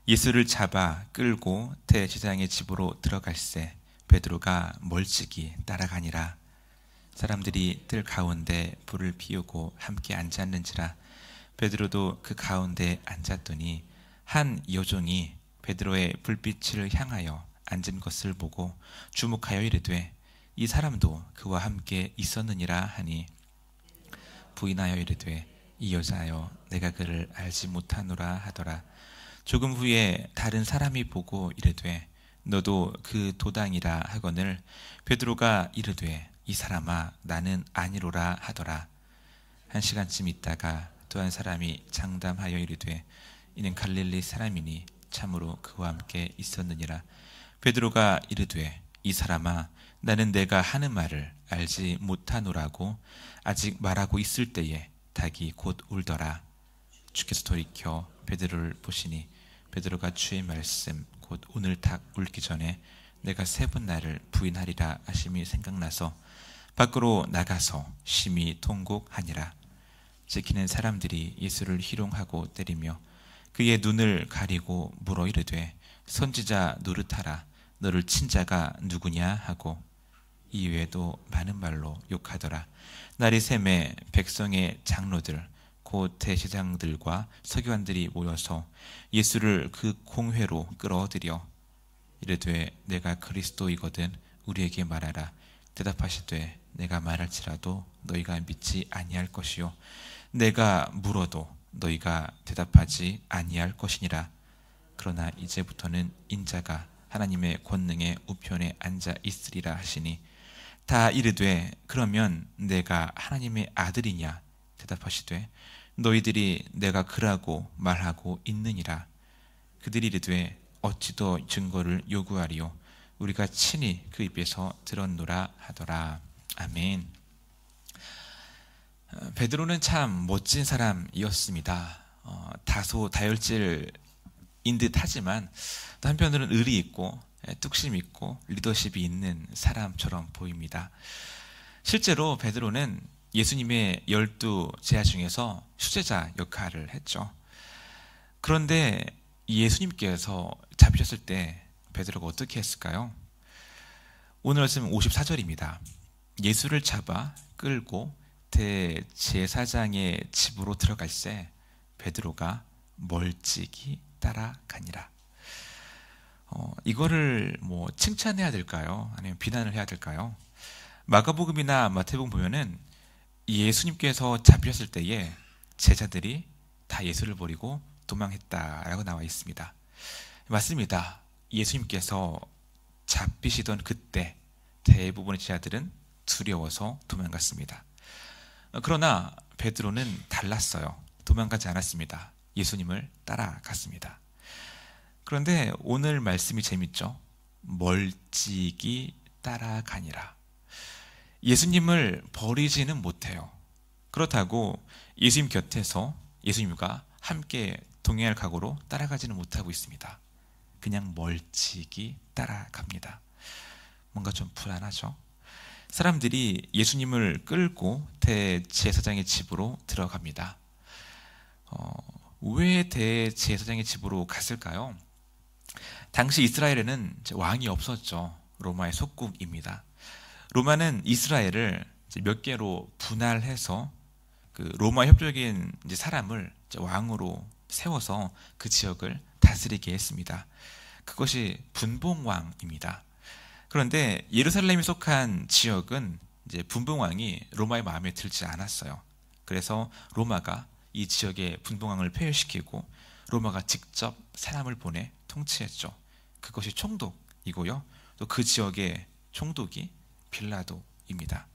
예수를 잡아 끌고 대제사장의 집으로 들어갈새 베드로가 멀찍이 따라가니라. 사람들이 뜰 가운데 불을 피우고 함께 앉았는지라. 베드로도 그 가운데 앉았더니 한 여종이 베드로의 불빛을 향하여 앉은 것을 보고 주목하여 이르되 이 사람도 그와 함께 있었느니라 하니, 부인하여 이르되 이 여자여 내가 그를 알지 못하노라 하더라. 조금 후에 다른 사람이 보고 이르되 너도 그 도당이라 하거늘 베드로가 이르되 이 사람아 나는 아니로라 하더라. 한 시간쯤 있다가 또 한 사람이 장담하여 이르되 이는 갈릴리 사람이니 참으로 그와 함께 있었느니라. 베드로가 이르되 이 사람아 나는 내가 하는 말을 알지 못하노라고 아직 말하고 있을 때에 닭이 곧 울더라. 주께서 돌이켜 베드로를 보시니 베드로가 주의 말씀 곧 오늘 닭 울기 전에 내가 3번 나를 부인하리라 하심이 생각나서 밖으로 나가서 심히 통곡하니라. 지키는 사람들이 예수를 희롱하고 때리며 그의 눈을 가리고 물어 이르되 선지자 노릇하라. 너를 친 자가 누구냐 하고 이외에도 많은 말로 욕하더라. 날이 새매 백성의 장로들 곧 대제사장들과 서기관들이 모여서 예수를 그 공회로 끌어들여 이르되 내가 그리스도이거든 우리에게 말하라. 대답하시되 내가 말할지라도 너희가 믿지 아니할 것이요 내가 물어도 너희가 대답하지 아니할 것이니라. 그러나 이제부터는 인자가 하나님의 권능의 우편에 앉아 있으리라 하시니 다 이르되 그러면 내가 하나님의 아들이냐? 대답하시되 너희들이 내가 그라고 말하고 있느니라. 그들이 이르되 어찌 더 증거를 요구하리요? 우리가 친히 그 입에서 들었노라 하더라. 아멘. 베드로는 참 멋진 사람이었습니다. 다소 다혈질인 듯 하지만 또 한편으로는 의리 있고 뚝심 있고 리더십이 있는 사람처럼 보입니다. 실제로 베드로는 예수님의 12 제자 중에서 수제자 역할을 했죠. 그런데 예수님께서 잡히셨을 때 베드로가 어떻게 했을까요? 오늘 말씀 54절입니다. 예수를 잡아 끌고 대제사장의 집으로 들어갈새 베드로가 멀찍이 따라가니라. 이거를 칭찬해야 될까요? 아니면 비난을 해야 될까요? 마가복음이나 마태복음 보면은 예수님께서 잡혔을 때에 제자들이 다 예수를 버리고 도망했다라고 나와 있습니다. 맞습니다. 예수님께서 잡히시던 그때 대부분의 제자들은 두려워서 도망갔습니다. 그러나 베드로는 달랐어요. 도망가지 않았습니다. 예수님을 따라갔습니다. 그런데 오늘 말씀이 재밌죠? 멀찍이 따라가니라. 예수님을 버리지는 못해요. 그렇다고 예수님 곁에서 예수님과 함께 동행할 각오로 따라가지는 못하고 있습니다. 그냥 멀찍이 따라갑니다. 뭔가 좀 불안하죠? 사람들이 예수님을 끌고 대제사장의 집으로 들어갑니다. 왜 대제사장의 집으로 갔을까요? 당시 이스라엘에는 왕이 없었죠. 로마의 속국입니다. 로마는 이스라엘을 몇 개로 분할해서 그 로마 협조적인 사람을 왕으로 세워서 그 지역을 다스리게 했습니다. 그것이 분봉왕입니다. 그런데 예루살렘이 속한 지역은 이제 분봉왕이 로마의 마음에 들지 않았어요. 그래서 로마가 이 지역의 분봉왕을 폐위시키고 로마가 직접 사람을 보내 통치했죠. 그것이 총독이고요. 또 그 지역의 총독이 빌라도입니다.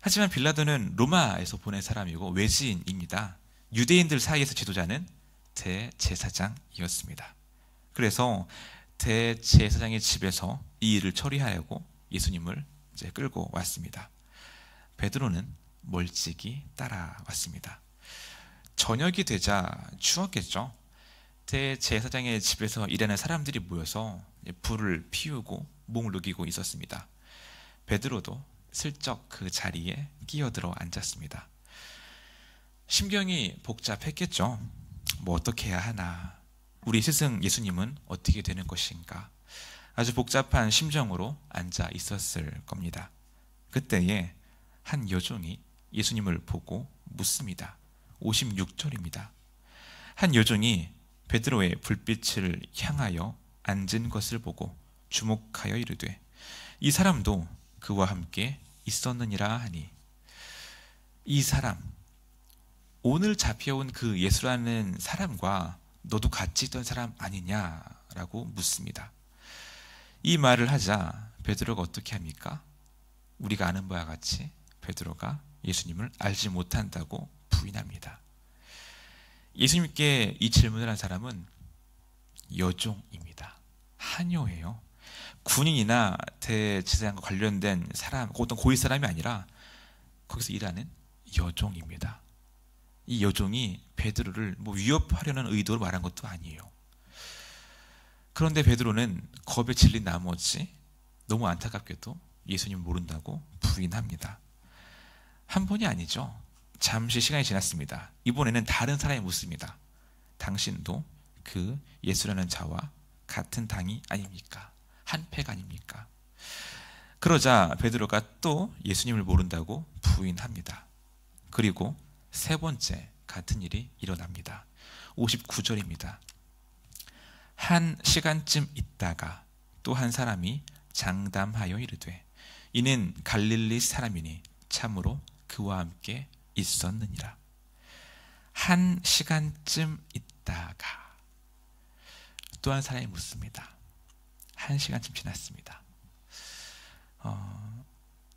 하지만 빌라도는 로마에서 보낸 사람이고 외지인입니다. 유대인들 사이에서 지도자는 대제사장이었습니다. 그래서 대제사장의 집에서 이 일을 처리하려고 예수님을 이제 끌고 왔습니다. 베드로는 멀찍이 따라왔습니다. 저녁이 되자 추웠겠죠. 대제사장의 집에서 일하는 사람들이 모여서 불을 피우고 몽을 녹이고 있었습니다. 베드로도 슬쩍 그 자리에 끼어들어 앉았습니다. 심경이 복잡했겠죠. 어떻게 해야 하나. 우리 스승 예수님은 어떻게 되는 것인가? 아주 복잡한 심정으로 앉아 있었을 겁니다. 그때에 한 여종이 예수님을 보고 묻습니다. 56절입니다. 한 여종이 베드로의 불빛을 향하여 앉은 것을 보고 주목하여 이르되 이 사람도 그와 함께 있었느니라 하니, 이 사람, 오늘 잡혀온 그 예수라는 사람과 너도 같이 있던 사람 아니냐라고 묻습니다. 이 말을 하자 베드로가 어떻게 합니까? 우리가 아는 바와 같이 베드로가 예수님을 알지 못한다고 부인합니다. 예수님께 이 질문을 한 사람은 여종입니다. 하녀예요. 군인이나 대제사장과 관련된 사람, 어떤 고위 사람이 아니라 거기서 일하는 여종입니다. 이 여종이 베드로를 위협하려는 의도로 말한 것도 아니에요. 그런데 베드로는 겁에 질린 나머지 너무 안타깝게도 예수님 모른다고 부인합니다. 한 번이 아니죠. 잠시 시간이 지났습니다. 이번에는 다른 사람이 묻습니다. 당신도 그 예수라는 자와 같은 당이 아닙니까? 한 패가 아닙니까? 그러자 베드로가 또 예수님을 모른다고 부인합니다. 그리고 세 번째 같은 일이 일어납니다. 59절입니다. 한 시간쯤 있다가 또 한 사람이 장담하여 이르되 이는 갈릴리 사람이니 참으로 그와 함께 있었느니라. 한 시간쯤 있다가 또 한 사람이 묻습니다. 한 시간쯤 지났습니다.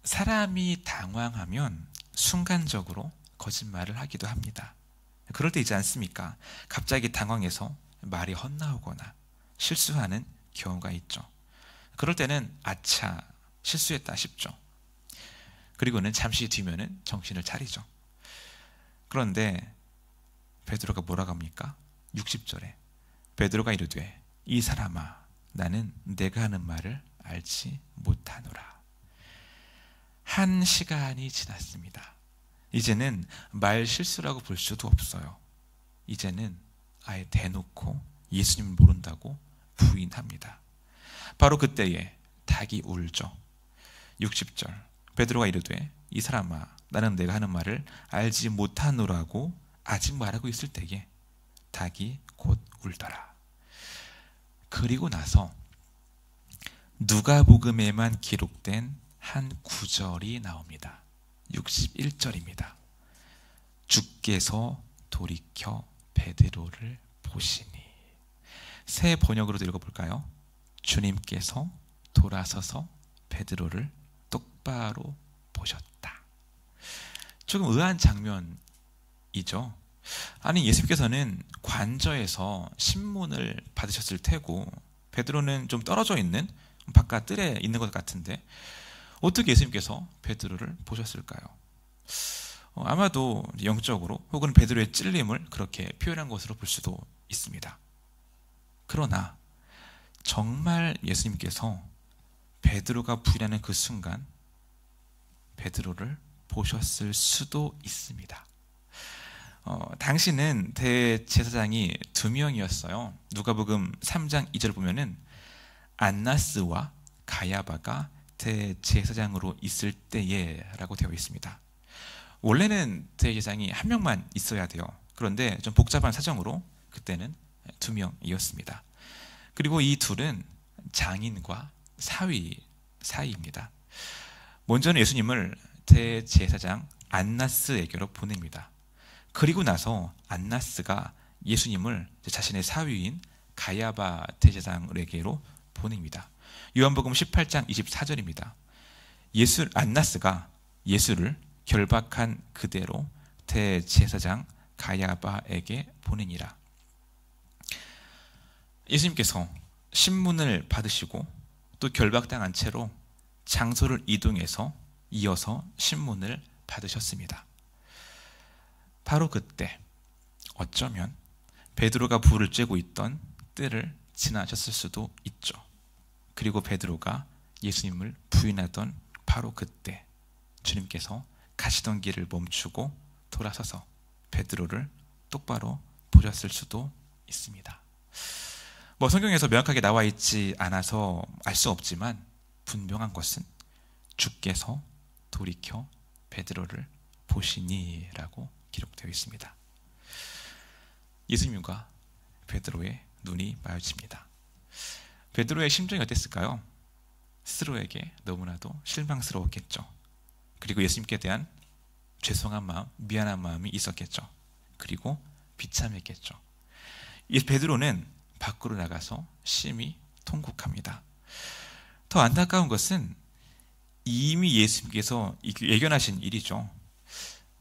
사람이 당황하면 순간적으로 거짓말을 하기도 합니다. 그럴 때 있지 않습니까? 갑자기 당황해서 말이 헛나오거나 실수하는 경우가 있죠. 그럴 때는 아차, 실수했다 싶죠. 그리고는 잠시 뒤면은 정신을 차리죠. 그런데 베드로가 뭐라고 합니까? 60절에 베드로가 이르되 이 사람아 나는 내가 하는 말을 알지 못하노라. 한 시간이 지났습니다. 이제는 말 실수라고 볼 수도 없어요. 이제는 아예 대놓고 예수님을 모른다고 부인합니다. 바로 그때에 닭이 울죠. 60절 베드로가 이르되 이 사람아 나는 내가 하는 말을 알지 못하노라고 아직 말하고 있을 때에 닭이 곧 울더라. 그리고 나서 누가복음에만 기록된 한 구절이 나옵니다. 61절입니다. 주께서 돌이켜 베드로를 보시니. 새 번역으로도 읽어볼까요? 주님께서 돌아서서 베드로를 똑바로 보셨다. 조금 의아한 장면이죠. 아니 예수님께서는 관저에서 신문을 받으셨을 테고 베드로는 좀 떨어져 있는 바깥 뜰에 있는 것 같은데 어떻게 예수님께서 베드로를 보셨을까요? 아마도 영적으로 혹은 베드로의 찔림을 그렇게 표현한 것으로 볼 수도 있습니다. 그러나 정말 예수님께서 베드로가 부인하는 그 순간 베드로를 보셨을 수도 있습니다. 당시는 대제사장이 2명이었어요. 누가복음 3장 2절 보면은 안나스와 가야바가 대제사장으로 있을 때에 라고 되어 있습니다. 원래는 대제사장이 1명만 있어야 돼요. 그런데 좀 복잡한 사정으로 그때는 2명이었습니다. 그리고 이 둘은 장인과 사위 사이입니다. 먼저는 예수님을 대제사장 안나스에게로 보냅니다. 그리고 나서 안나스가 예수님을 자신의 사위인 가야바 대제사장에게로 보냅니다. 요한복음 18장 24절입니다. 안나스가 예수를 결박한 그대로 대제사장 가야바에게 보내니라. 예수님께서 신문을 받으시고 또 결박당한 채로 장소를 이동해서 이어서 신문을 받으셨습니다. 바로 그때 어쩌면 베드로가 불을 쬐고 있던 때를 지나셨을 수도 있죠. 그리고 베드로가 예수님을 부인하던 바로 그때 주님께서 가시던 길을 멈추고 돌아서서 베드로를 똑바로 보셨을 수도 있습니다. 뭐 성경에서 명확하게 나와 있지 않아서 알 수 없지만 분명한 것은 주께서 돌이켜 베드로를 보시니라고 기록되어 있습니다. 예수님과 베드로의 눈이 마주칩니다. 베드로의 심정이 어땠을까요? 스스로에게 너무나도 실망스러웠겠죠. 그리고 예수님께 대한 죄송한 마음, 미안한 마음이 있었겠죠. 그리고 비참했겠죠. 이 베드로는 밖으로 나가서 심히 통곡합니다. 더 안타까운 것은 이미 예수님께서 예견하신 일이죠.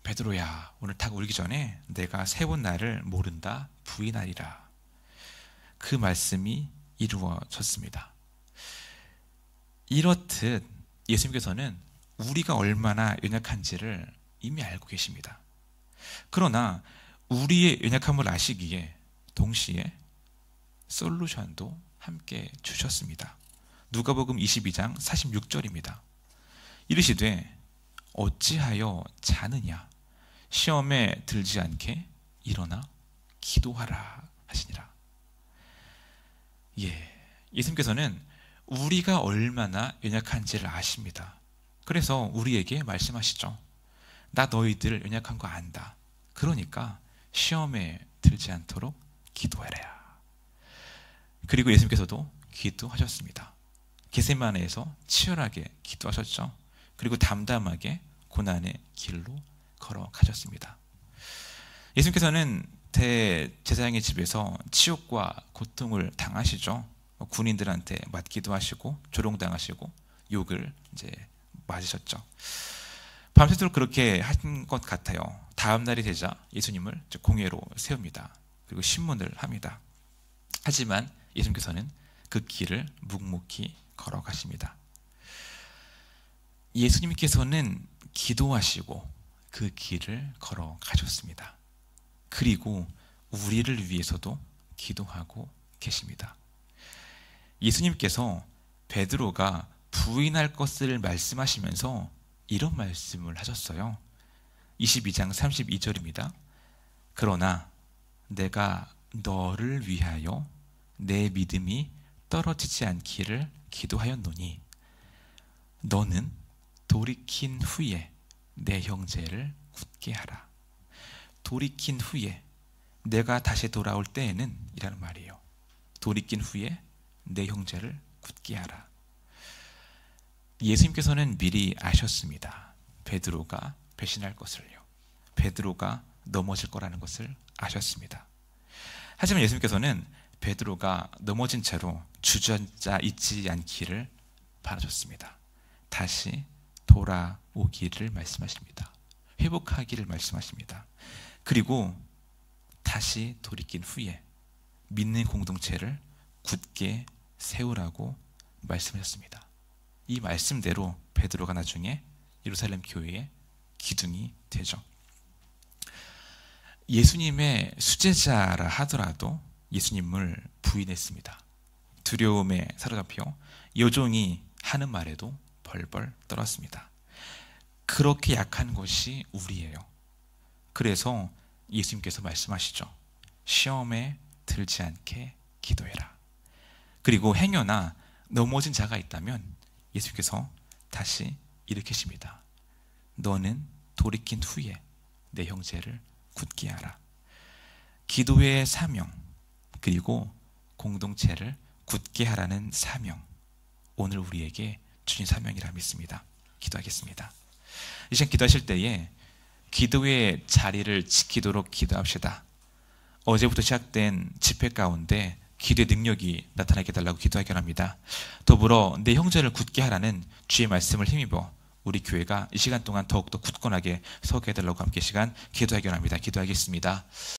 베드로야, 오늘 닭 울기 전에 내가 세 번 나를 모른다 부인하리라. 그 말씀이 이루어졌습니다. 이렇듯 예수님께서는 우리가 얼마나 연약한지를 이미 알고 계십니다. 그러나 우리의 연약함을 아시기에 동시에 솔루션도 함께 주셨습니다. 누가복음 22장 46절입니다. 이르시되 어찌하여 자느냐, 시험에 들지 않게 일어나 기도하라 하시니라. 예수님께서는 우리가 얼마나 연약한지를 아십니다. 그래서 우리에게 말씀하시죠. 나 너희들 연약한 거 안다. 그러니까 시험에 들지 않도록 기도해라. 그리고 예수님께서도 기도하셨습니다. 겟세마네에서 치열하게 기도하셨죠. 그리고 담담하게 고난의 길로 걸어가셨습니다. 예수님께서는 대제사장의 집에서 치욕과 고통을 당하시죠. 군인들한테 맞기도 하시고 조롱당하시고 욕을 이제 맞으셨죠. 밤새도록 그렇게 한 것 같아요. 다음 날이 되자 예수님을 공회로 세웁니다. 그리고 신문을 합니다. 하지만 예수님께서는 그 길을 묵묵히 걸어가십니다. 예수님께서는 기도하시고 그 길을 걸어가셨습니다. 그리고 우리를 위해서도 기도하고 계십니다. 예수님께서 베드로가 부인할 것을 말씀하시면서 이런 말씀을 하셨어요. 22장 32절입니다. 그러나 내가 너를 위하여 내 믿음이 떨어지지 않기를 기도하였노니 너는 돌이킨 후에 내 형제를 굳게 하라. 돌이킨 후에, 내가 다시 돌아올 때에는 이라는 말이에요. 돌이킨 후에 내 형제를 굳게 하라. 예수님께서는 미리 아셨습니다. 베드로가 배신할 것을요. 베드로가 넘어질 거라는 것을 아셨습니다. 하지만 예수님께서는 베드로가 넘어진 채로 주저앉아 있지 않기를 바라셨습니다. 다시 돌아오기를 말씀하십니다. 회복하기를 말씀하십니다. 그리고 다시 돌이킨 후에 믿는 공동체를 굳게 세우라고 말씀하셨습니다. 이 말씀대로 베드로가 나중에 예루살렘 교회의 기둥이 되죠. 예수님의 수제자라 하더라도 예수님을 부인했습니다. 두려움에 사로잡혀 여종이 하는 말에도 벌벌 떨었습니다. 그렇게 약한 것이 우리예요. 그래서 예수님께서 말씀하시죠. 시험에 들지 않게 기도해라. 그리고 행여나 넘어진 자가 있다면 예수님께서 다시 일으키십니다. 너는 돌이킨 후에 내 형제를 굳게 하라. 기도의 사명, 그리고 공동체를 굳게 하라는 사명, 오늘 우리에게 주신 사명이라 믿습니다. 기도하겠습니다. 이 시간 기도하실 때에 기도의 자리를 지키도록 기도합시다. 어제부터 시작된 집회 가운데 기도의 능력이 나타나게 해달라고 기도하기 원합니다. 더불어 내 형제를 굳게 하라는 주의 말씀을 힘입어 우리 교회가 이 시간 동안 더욱더 굳건하게 서게 해달라고 함께 시간 기도하기 원합니다. 기도하겠습니다.